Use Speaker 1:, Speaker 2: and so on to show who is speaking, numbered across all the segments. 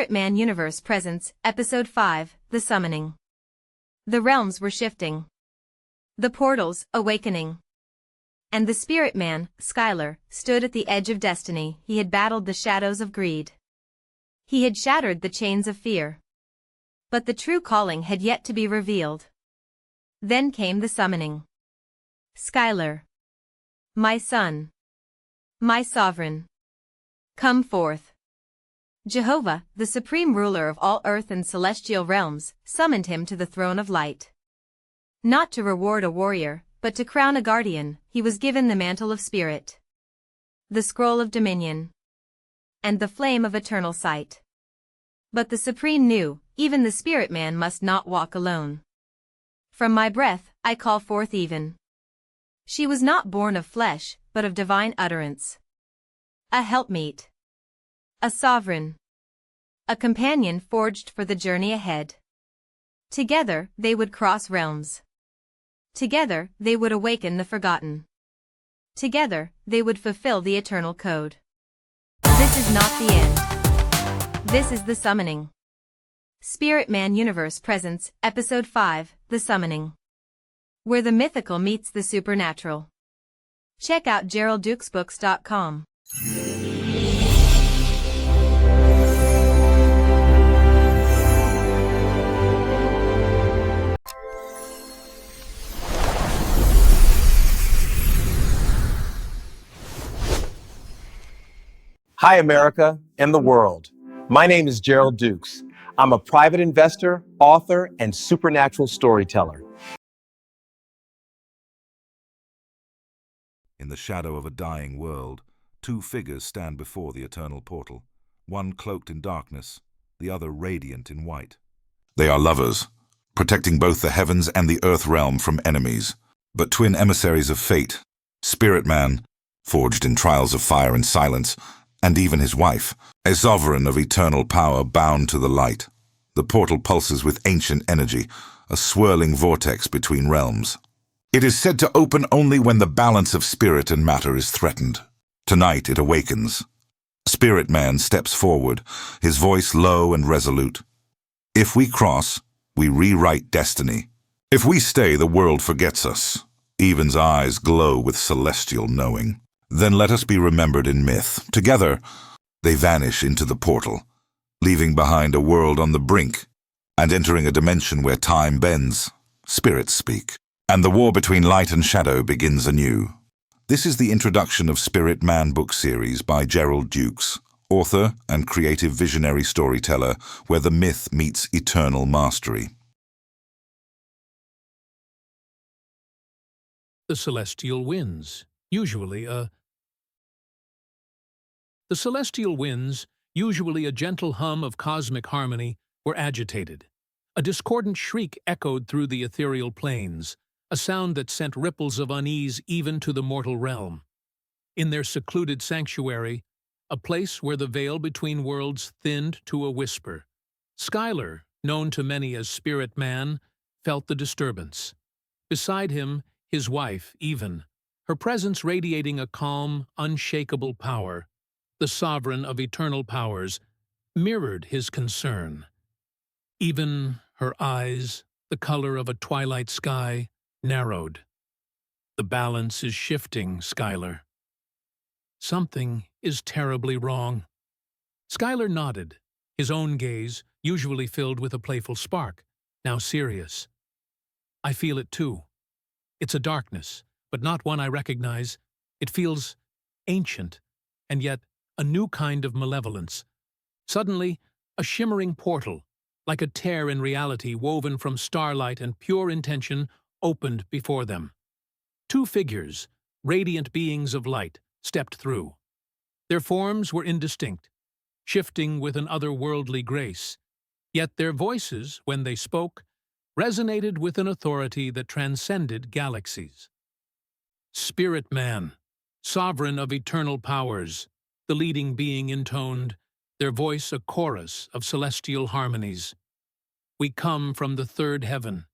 Speaker 1: Spirit Man Universe presents Episode 5, The Summoning. The realms were shifting. The portals, awakening. And the Spirit Man, Skylar, stood at the edge of destiny. He had battled the shadows of greed. He had shattered the chains of fear. But the true calling had yet to be revealed. Then came the summoning. Skylar. My son. My sovereign. Come forth. Jehovah, the supreme ruler of all earth and celestial realms, summoned him to the throne of light. Not to reward a warrior, but to crown a guardian, he was given the mantle of spirit, the scroll of dominion, and the flame of eternal sight. But the Supreme knew, even the Spirit Man must not walk alone. From my breath, I call forth even. She was not born of flesh, but of divine utterance. A helpmeet. A sovereign. A companion forged for the journey ahead. Together, they would cross realms. Together, they would awaken the forgotten. Together, they would fulfill the eternal code. This is not the end. This is the summoning. Spirit Man Universe presents Episode 5, The Summoning. Where the mythical meets the supernatural. Check out GeraldDukesBooks.com.
Speaker 2: Hi, America and the world. My name is Gerald Dukes. I'm a private investor, author, and supernatural storyteller.
Speaker 3: In the shadow of a dying world, two figures stand before the eternal portal, one cloaked in darkness, the other radiant in white. They are lovers, protecting both the heavens and the earth realm from enemies, but twin emissaries of fate, Spirit Man, forged in trials of fire and silence, and even his wife, a sovereign of eternal power bound to the light. The portal pulses with ancient energy, a swirling vortex between realms. It is said to open only when the balance of spirit and matter is threatened. Tonight it awakens. Spirit Man steps forward, his voice low and resolute. If we cross, we rewrite destiny. If we stay, the world forgets us. Even's eyes glow with celestial knowing. Then let us be remembered in myth. Together, they vanish into the portal, leaving behind a world on the brink, and entering a dimension where time bends, spirits speak, and the war between light and shadow begins anew. This is the introduction of Spirit Man book series by Gerald Dukes, author and creative visionary storyteller, where the myth meets eternal mastery.
Speaker 4: The celestial winds, usually a gentle hum of cosmic harmony, were agitated. A discordant shriek echoed through the ethereal plains, a sound that sent ripples of unease even to the mortal realm. In their secluded sanctuary, a place where the veil between worlds thinned to a whisper, Skylar, known to many as Spirit Man, felt the disturbance. Beside him, his wife, Even, her presence radiating a calm, unshakable power. The sovereign of eternal powers, mirrored his concern. Even her eyes, the color of a twilight sky, narrowed. The balance is shifting, Skylar. Something is terribly wrong. Skylar nodded, his own gaze, usually filled with a playful spark, now serious. I feel it too. It's a darkness, but not one I recognize. It feels ancient, and yet a new kind of malevolence. Suddenly, a shimmering portal, like a tear in reality woven from starlight and pure intention, opened before them. Two figures, radiant beings of light, stepped through. Their forms were indistinct, shifting with an otherworldly grace, yet their voices, when they spoke, resonated with an authority that transcended galaxies. Spirit Man, sovereign of eternal powers, the leading being intoned, their voice a chorus of celestial harmonies. We come from the third heaven.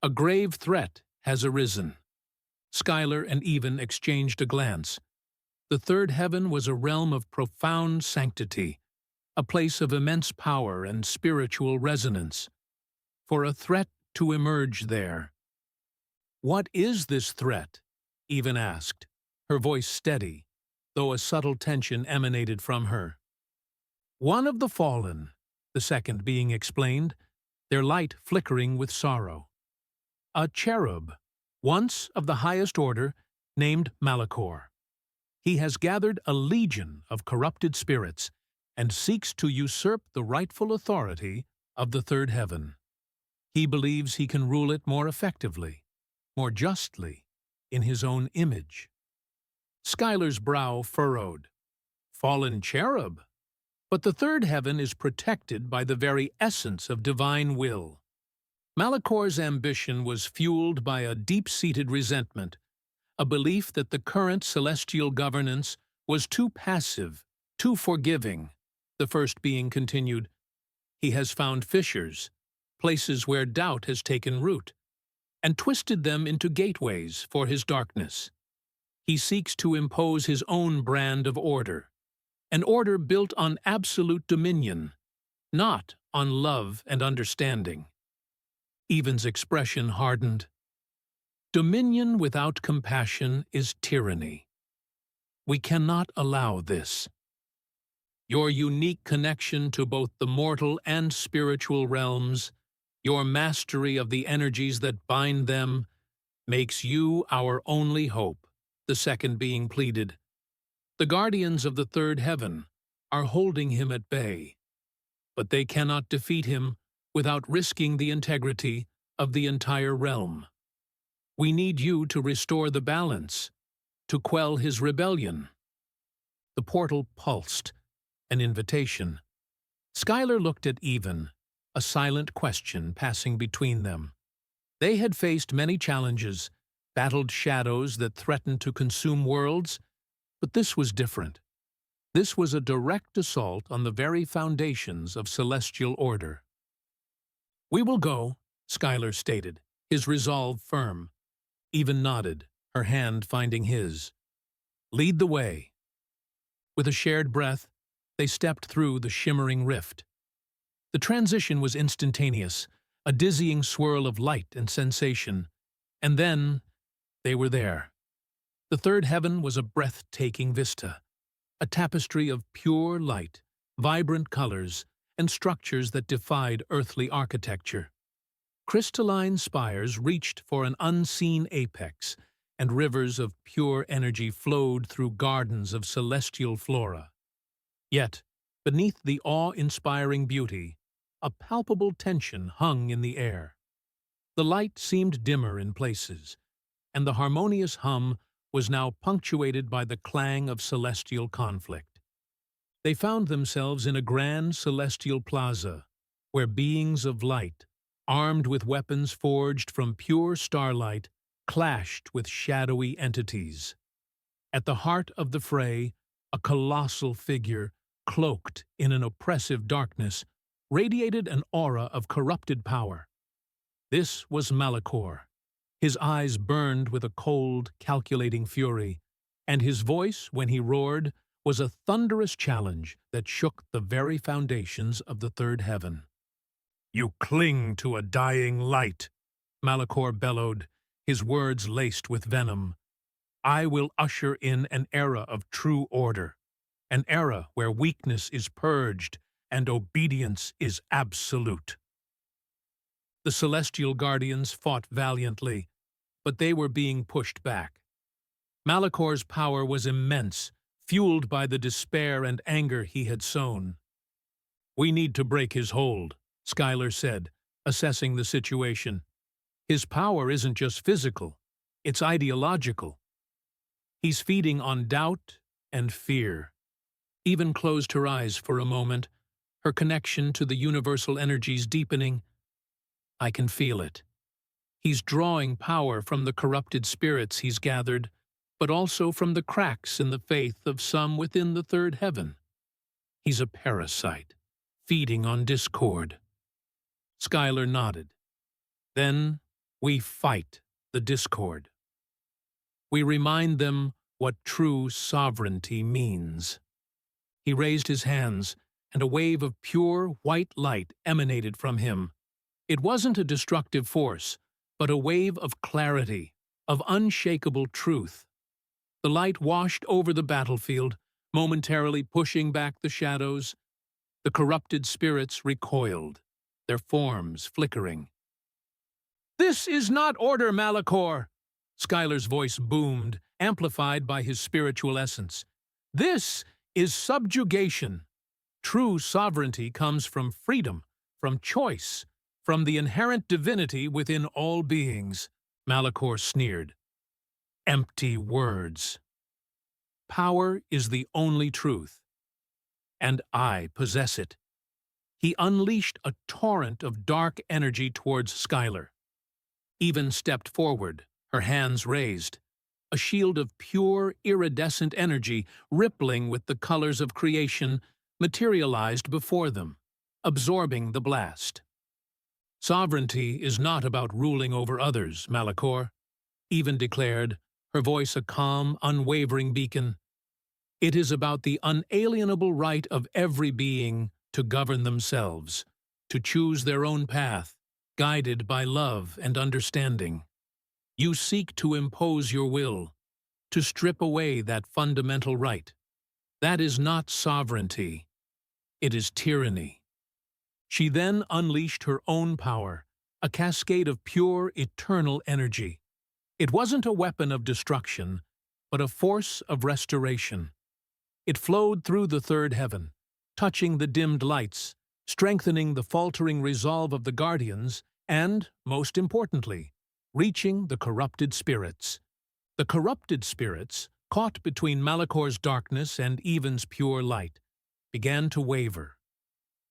Speaker 4: A grave threat has arisen. Skylar and Even exchanged a glance. The third heaven was a realm of profound sanctity, a place of immense power and spiritual resonance, for a threat to emerge there. "What is this threat?" Even asked, her voice steady, though a subtle tension emanated from her. "One of the fallen," the second being explained, their light flickering with sorrow. "A cherub, once of the highest order, named Malachor. He has gathered a legion of corrupted spirits and seeks to usurp the rightful authority of the third heaven. He believes he can rule it more effectively, more justly, in his own image." Schuyler's brow furrowed. "Fallen cherub? But the third heaven is protected by the very essence of divine will." Malachor's ambition was fueled by a deep-seated resentment, a belief that the current celestial governance was too passive, too forgiving. The first being continued, "He has found fissures, places where doubt has taken root, and twisted them into gateways for his darkness. He seeks to impose his own brand of order, an order built on absolute dominion, not on love and understanding." Even's expression hardened. "Dominion without compassion is tyranny. We cannot allow this. Your unique connection to both the mortal and spiritual realms, your mastery of the energies that bind them, makes you our only hope," the second being pleaded. "The guardians of the third heaven are holding him at bay, but they cannot defeat him without risking the integrity of the entire realm. We need you to restore the balance, to quell his rebellion." The portal pulsed, an invitation. Schuyler looked at Even, a silent question passing between them. They had faced many challenges, battled shadows that threatened to consume worlds, but this was different. This was a direct assault on the very foundations of celestial order. "We will go," Schuyler stated, his resolve firm. Even nodded, her hand finding his. "Lead the way." With a shared breath, they stepped through the shimmering rift. The transition was instantaneous, a dizzying swirl of light and sensation, and then they were there. The third heaven was a breathtaking vista, a tapestry of pure light, vibrant colors, and structures that defied earthly architecture. Crystalline spires reached for an unseen apex, and rivers of pure energy flowed through gardens of celestial flora. Yet, beneath the awe-inspiring beauty, a palpable tension hung in the air. The light seemed dimmer in places, and the harmonious hum was now punctuated by the clang of celestial conflict. They found themselves in a grand celestial plaza, where beings of light, armed with weapons forged from pure starlight, clashed with shadowy entities. At the heart of the fray, a colossal figure, cloaked in an oppressive darkness, radiated an aura of corrupted power. This was Malachor. His eyes burned with a cold, calculating fury, and his voice, when he roared, was a thunderous challenge that shook the very foundations of the third heaven. "You cling to a dying light," Malachor bellowed, his words laced with venom. "I will usher in an era of true order, an era where weakness is purged and obedience is absolute." The celestial guardians fought valiantly, but they were being pushed back. Malachor's power was immense, fueled by the despair and anger he had sown. "We need to break his hold," Schuyler said, assessing the situation. "His power isn't just physical, it's ideological. He's feeding on doubt and fear." Even closed her eyes for a moment, her connection to the universal energies deepening. "I can feel it. He's drawing power from the corrupted spirits he's gathered, but also from the cracks in the faith of some within the third heaven. He's a parasite, feeding on discord." Schuyler nodded. "Then we fight the discord. We remind them what true sovereignty means." He raised his hands, and a wave of pure, white light emanated from him. It wasn't a destructive force, but a wave of clarity, of unshakable truth. The light washed over the battlefield, momentarily pushing back the shadows. The corrupted spirits recoiled, their forms flickering. "This is not order, Malachor!" Skylar's voice boomed, amplified by his spiritual essence. "This is subjugation. True sovereignty comes from freedom, from choice, from the inherent divinity within all beings." Malachor sneered. "Empty words. Power is the only truth, and I possess it." He unleashed a torrent of dark energy towards Skylar. Even stepped forward, her hands raised, a shield of pure, iridescent energy rippling with the colors of creation materialized before them, absorbing the blast. "Sovereignty is not about ruling over others, Malachor," Even declared, her voice a calm, unwavering beacon. "It is about the unalienable right of every being to govern themselves, to choose their own path, guided by love and understanding. You seek to impose your will, to strip away that fundamental right. That is not sovereignty. It is tyranny." She then unleashed her own power, a cascade of pure, eternal energy. It wasn't a weapon of destruction, but a force of restoration. It flowed through the third heaven, touching the dimmed lights, strengthening the faltering resolve of the guardians, and, most importantly, reaching the corrupted spirits. The corrupted spirits, caught between Malachor's darkness and Even's pure light, began to waver.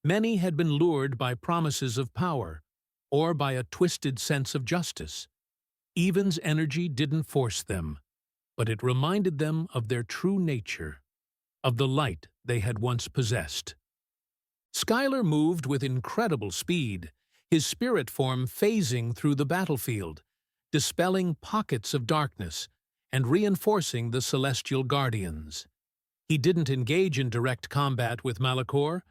Speaker 4: Many had been lured by promises of power, or by a twisted sense of justice. Even's energy didn't force them, but it reminded them of their true nature, of the light they had once possessed. Skylar moved with incredible speed, his spirit form phasing through the battlefield, dispelling pockets of darkness and reinforcing the celestial guardians. He didn't engage in direct combat with Malachor,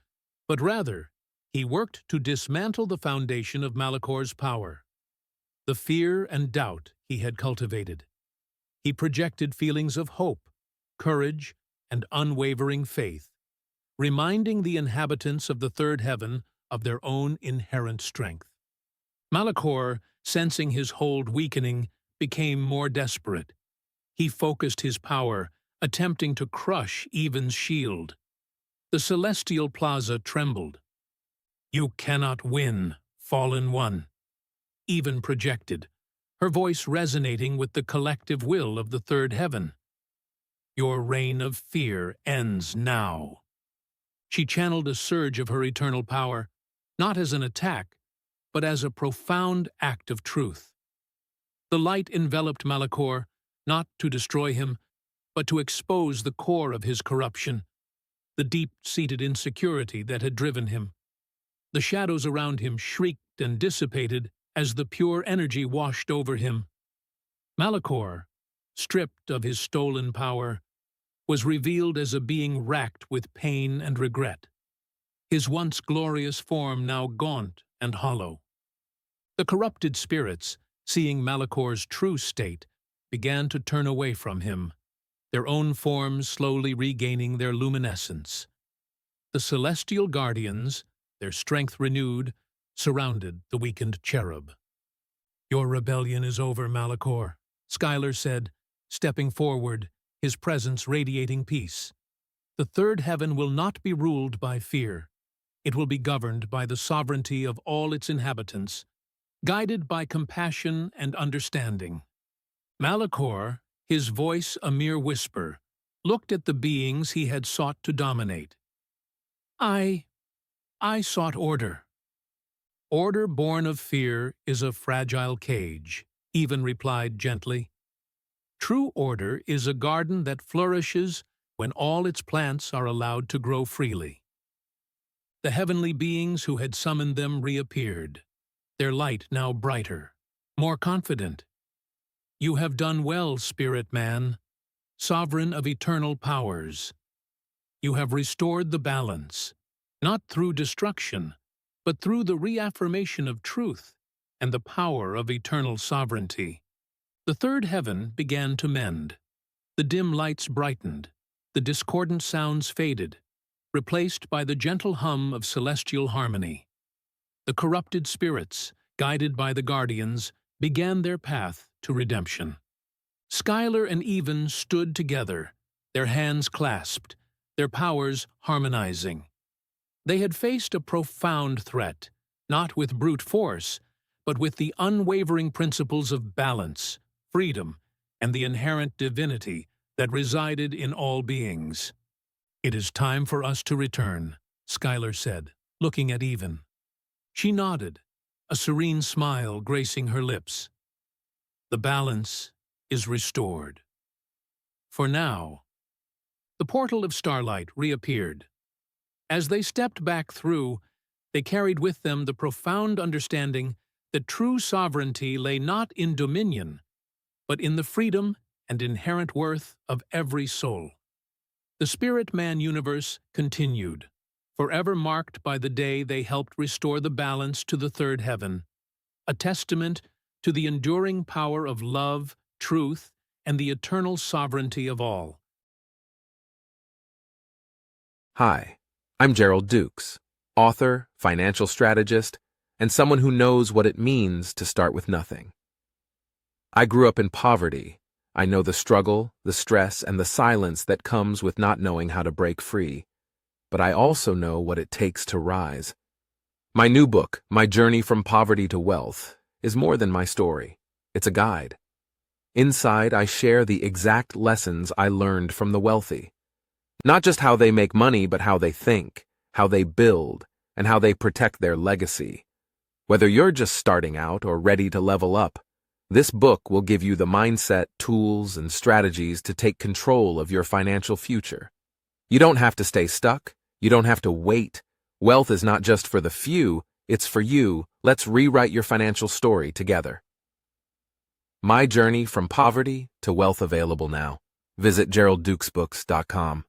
Speaker 4: but rather, he worked to dismantle the foundation of Malachor's power, the fear and doubt he had cultivated. He projected feelings of hope, courage, and unwavering faith, reminding the inhabitants of the third heaven of their own inherent strength. Malachor, sensing his hold weakening, became more desperate. He focused his power, attempting to crush Even's shield. The celestial plaza trembled. "You cannot win, fallen one," Even projected, her voice resonating with the collective will of the third heaven. "Your reign of fear ends now." She channeled a surge of her eternal power, not as an attack, but as a profound act of truth. The light enveloped Malachor, not to destroy him, but to expose the core of his corruption, the deep-seated insecurity that had driven him. The shadows around him shrieked and dissipated as the pure energy washed over him. Malachor, stripped of his stolen power, was revealed as a being racked with pain and regret, his once glorious form now gaunt and hollow. The corrupted spirits, seeing Malachor's true state, began to turn away from him, their own forms slowly regaining their luminescence. The celestial guardians, their strength renewed, surrounded the weakened cherub. "Your rebellion is over, Malachor," Skylar said, stepping forward, his presence radiating peace. "The third heaven will not be ruled by fear. It will be governed by the sovereignty of all its inhabitants, guided by compassion and understanding." Malachor, his voice a mere whisper, looked at the beings he had sought to dominate. I sought order." "Order born of fear is a fragile cage," Even replied gently. "True order is a garden that flourishes when all its plants are allowed to grow freely." The heavenly beings who had summoned them reappeared, their light now brighter, more confident. "You have done well, Spirit Man, sovereign of eternal powers. You have restored the balance. not through destruction, but through the reaffirmation of truth and the power of eternal sovereignty. The third heaven began to mend. The dim lights brightened, the discordant sounds faded, replaced by the gentle hum of celestial harmony. The corrupted spirits, guided by the guardians, began their path to redemption. Schuyler and Even stood together, their hands clasped, their powers harmonizing. They had faced a profound threat, not with brute force, but with the unwavering principles of balance, freedom, and the inherent divinity that resided in all beings. "It is time for us to return," Schuyler said, looking at Even. She nodded, a serene smile gracing her lips. "The balance is restored. For now." The portal of starlight reappeared. As they stepped back through, they carried with them the profound understanding that true sovereignty lay not in dominion, but in the freedom and inherent worth of every soul. The Spirit-Man universe continued, forever marked by the day they helped restore the balance to the third heaven, a testament to the enduring power of love, truth, and the eternal sovereignty of all.
Speaker 5: Hi, I'm Gerald Dukes, author, financial strategist, and someone who knows what it means to start with nothing. I grew up in poverty. I know the struggle, the stress, and the silence that comes with not knowing how to break free. But I also know what it takes to rise. My new book, My Journey from Poverty to Wealth, is more than my story. It's a guide. Inside, I share the exact lessons I learned from the wealthy. Not just how they make money, but how they think, how they build, and how they protect their legacy. Whether you're just starting out or ready to level up, this book will give you the mindset, tools, and strategies to take control of your financial future. You don't have to stay stuck. You don't have to wait. Wealth is not just for the few, it's for you. Let's rewrite your financial story together. My Journey from Poverty to Wealth available now. Visit GeraldDukesBooks.com.